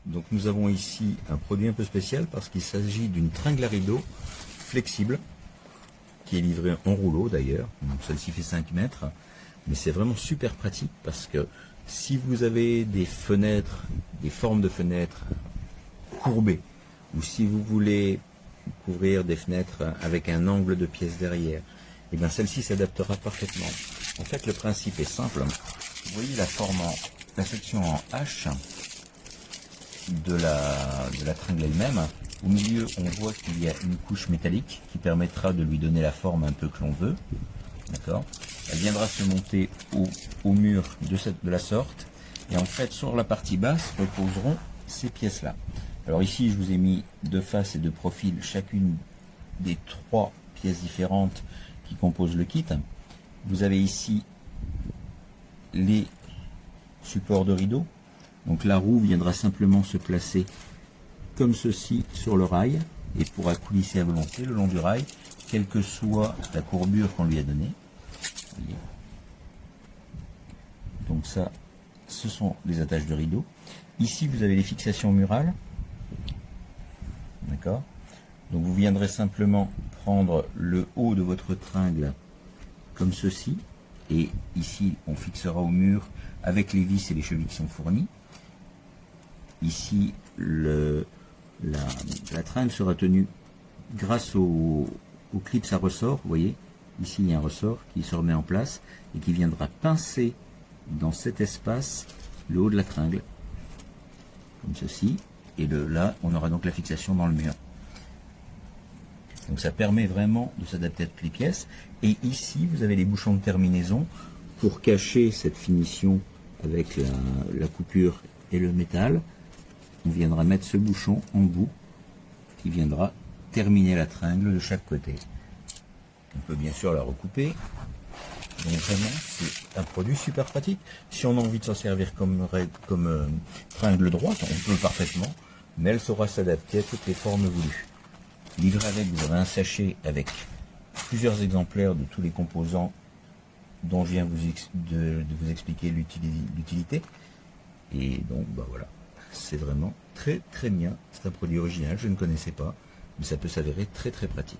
Donc nous avons ici un produit un peu spécial parce qu'il s'agit d'une tringle à rideau flexible qui est livrée en rouleau d'ailleurs. Donc celle-ci fait 5 mètres, mais c'est vraiment super pratique parce que si vous avez des fenêtres, des formes de fenêtres courbées, ou si vous voulez couvrir des fenêtres avec un angle de pièce derrière, et bien celle-ci s'adaptera parfaitement. En fait, le principe est simple. Vous voyez la section en H de la tringle elle-même. Au milieu, on voit qu'il y a une couche métallique qui permettra de lui donner la forme un peu que l'on veut. D'accord. Elle viendra se monter au mur de la sorte. Et en fait, sur la partie basse, reposeront ces pièces-là. Alors ici, je vous ai mis de face et de profil chacune des 3 pièces différentes qui composent le kit. Vous avez ici les supports de rideau. Donc la roue viendra simplement se placer comme ceci sur le rail et pourra coulisser à volonté le long du rail, quelle que soit la courbure qu'on lui a donnée. Donc ça, ce sont les attaches de rideau. Ici, vous avez les fixations murales. D'accord. Donc vous viendrez simplement prendre le haut de votre tringle comme ceci. Et ici, on fixera au mur avec les vis et les chevilles qui sont fournies. Ici, la tringle sera tenue grâce aux clips à ressort. Vous voyez, ici il y a un ressort qui se remet en place et qui viendra pincer dans cet espace le haut de la tringle, comme ceci. Et là, on aura donc la fixation dans le mur. Donc ça permet vraiment de s'adapter à toutes les pièces. Et ici, vous avez les bouchons de terminaison pour cacher cette finition avec la coupure et le métal. On viendra mettre ce bouchon en bout qui viendra terminer la tringle de chaque côté. On peut bien sûr la recouper. Donc vraiment, c'est un produit super pratique. Si on a envie de s'en servir comme tringle droite, on peut parfaitement, mais elle saura s'adapter à toutes les formes voulues. Livré avec, vous avez un sachet avec plusieurs exemplaires de tous les composants dont je viens de vous expliquer l'utilité. Et donc, bah voilà, c'est vraiment très très bien. C'est un produit original, je ne connaissais pas, mais ça peut s'avérer très très pratique.